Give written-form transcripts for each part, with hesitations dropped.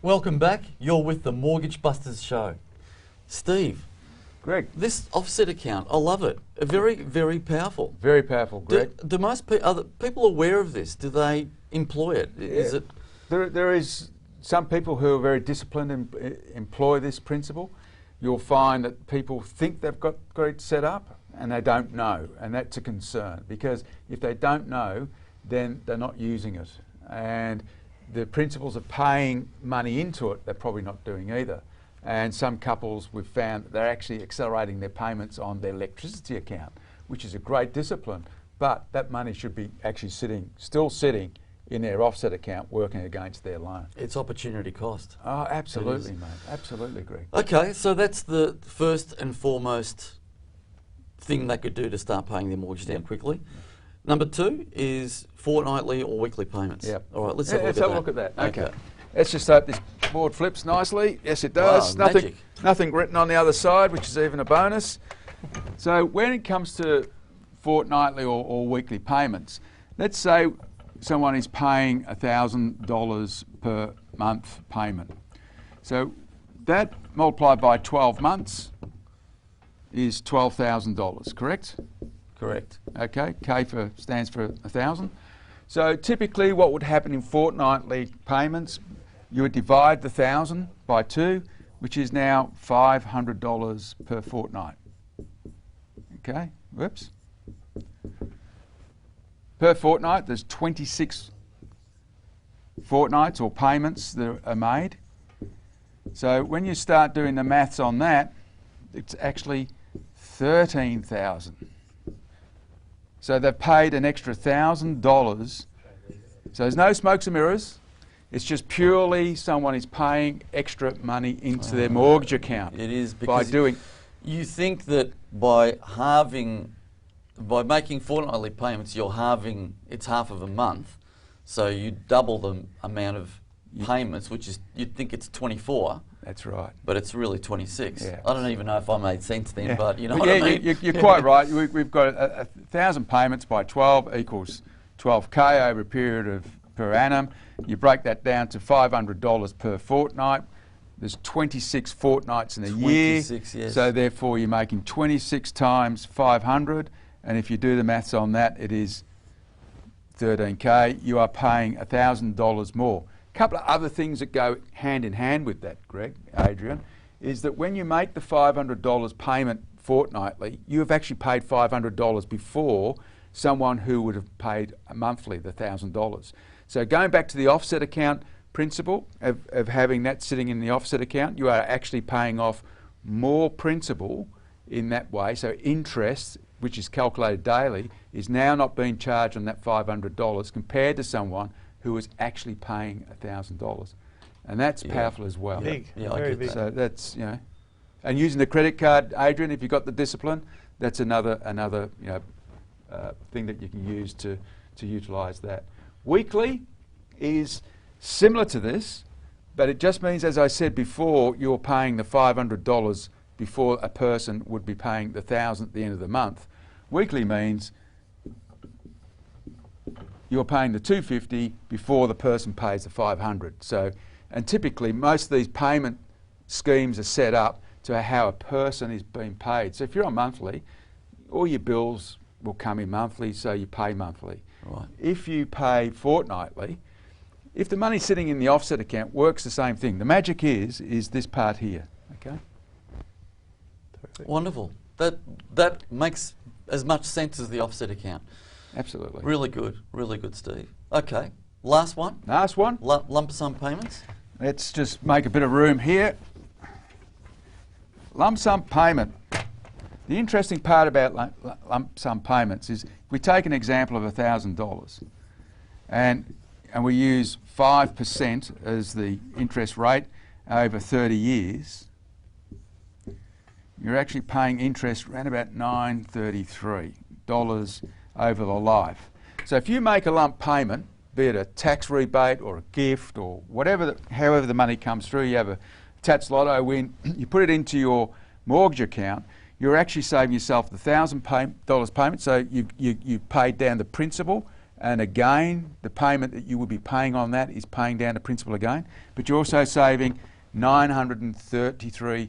Welcome back. You're with the Mortgage Busters show. Steve, Greg. this offset account, I love it. Very, very powerful. Very powerful, Greg. Do most other people aware of this? Do they employ it? Is it? There is some people who are very disciplined and employ this principle. You'll find that people think they've got it set up and they don't know, and that's a concern, because if they don't know, then they're not using it. And the principles of paying money into it, they're probably not doing either. And some couples, we've found that they're actually accelerating their payments on their electricity account, which is a great discipline, but that money should be actually still sitting in their offset account, working against their loan. It's opportunity cost. Oh, absolutely, mate. Absolutely, Greg. Okay, so that's the first and foremost thing they could do to start paying their mortgage down quickly. Number two is fortnightly or weekly payments. Yep. All right, let's have a a look at that. Okay. Let's just hope this board flips nicely. Yes, it does. Wow, magic. Nothing written on the other side, which is even a bonus. So when it comes to fortnightly or weekly payments, let's say someone is paying $1,000 per month payment. So that multiplied by 12 months is $12,000, correct? Correct. Okay, stands for 1,000. So typically what would happen in fortnightly payments, you would divide the 1,000 by 2, which is now $500 per fortnight. Okay, whoops. Per fortnight, there's 26 fortnights or payments that are made. So when you start doing the maths on that, it's actually 13,000. So they've paid an extra $1,000. So there's no smokes and mirrors. It's just purely someone is paying extra money into their mortgage account. It is, by because doing. You think that by making fortnightly payments, it's half of a month. So you double the amount of payments, which is, you'd think it's 24. That's right. But it's really 26. Yeah. I don't even know if I made sense then, Yeah. but you know what I mean? You're quite right. We've got 1,000 payments by 12 equals 12K over a period of per annum. You break that down to $500 per fortnight. There's 26 fortnights in a year. 26, yes. So therefore you're making 26 times 500. And if you do the maths on that, it is 13K. You are paying $1,000 more. A couple of other things that go hand in hand with that, Adrian, is that when you make the $500 payment fortnightly, you have actually paid $500 before someone who would have paid monthly the $1,000. So going back to the offset account principle of having that sitting in the offset account, you are actually paying off more principal in that way. So interest, which is calculated daily, is now not being charged on that $500 compared to someone who is actually paying $1,000, and that's powerful as well. Big, yeah, very big. So that's and using the credit card, Adrian, if you've got the discipline, that's another thing that you can use to utilise that. Weekly is similar to this, but it just means, as I said before, you're paying the $500 before a person would be paying the $1,000 at the end of the month. Weekly means you're paying the $250 before the person pays the $500. So, and typically most of these payment schemes are set up to how a person is being paid. So if you're on monthly, all your bills will come in monthly, so you pay monthly. Right. If you pay fortnightly, if the money's sitting in the offset account, works the same thing. The magic is this part here. Okay. Perfect. Wonderful. That makes as much sense as the offset account. Absolutely. Really good, Steve. Okay, last one. Last one. Lump sum payments. Let's just make a bit of room here. Lump sum payment. The interesting part about lump sum payments is we take an example of $1,000 and we use 5% as the interest rate over 30 years. You're actually paying interest around about $933 over the life. So if you make a lump payment, be it a tax rebate or a gift or however the money comes through, you have a Tats Lotto win, you put it into your mortgage account, you're actually saving yourself the $1,000 payment, so you paid down the principal And again, the payment that you would be paying on that is paying down the principal again. But you're also saving $933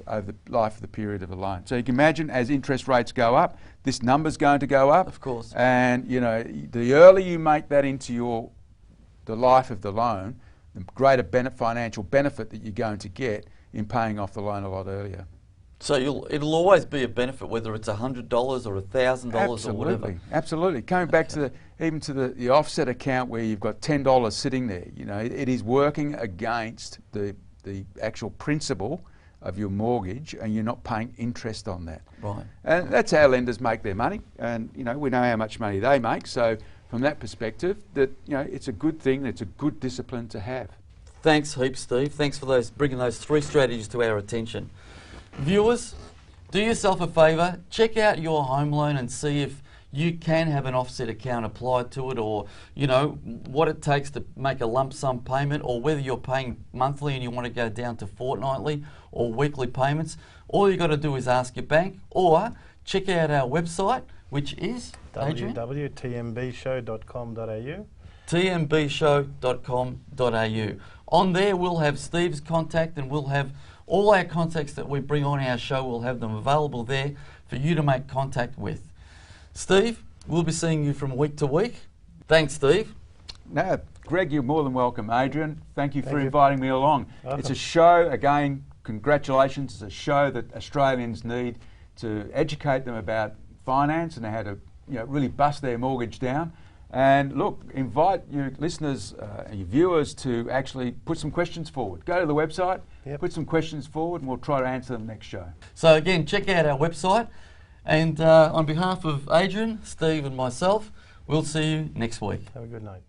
over the life of the period of the loan. So you can imagine as interest rates go up, this number's going to go up. Of course. And you know, the earlier you make that into the life of the loan, the greater financial benefit that you're going to get in paying off the loan a lot earlier. So it'll always be a benefit, whether it's $100 or $1,000 or whatever. Absolutely. Coming back to even to the offset account where you've got $10 sitting there, you know, it is working against the actual principal of your mortgage, and you're not paying interest on that. Right. And that's how lenders make their money, and you know, we know how much money they make. So from that perspective, that, you know, it's a good thing. It's a good discipline to have. Thanks heaps, Steve. Thanks for bringing those 3 strategies to our attention. Viewers, do yourself a favour, check out your home loan and see if you can have an offset account applied to it, or you know what it takes to make a lump sum payment, or whether you're paying monthly and you want to go down to fortnightly or weekly payments. All you got to do is ask your bank, or check out our website, which is www.tmbshow.com.au. tmbshow.com.au. On there we'll have Steve's contact, and we'll have all our contacts that we bring on our show. We'll have them available there for you to make contact with. Steve, we'll be seeing you from week to week. Thanks, Steve. No, Greg, you're more than welcome. Adrian, thank you for inviting me along. Welcome. It's a show, again, congratulations. It's a show that Australians need to educate them about finance and how to, you know, really bust their mortgage down. And look, invite your listeners and your viewers to actually put some questions forward. Go to the website, put some questions forward, and we'll try to answer them next show. So again, check out our website. And on behalf of Adrian, Steve and myself, we'll see you next week. Have a good night.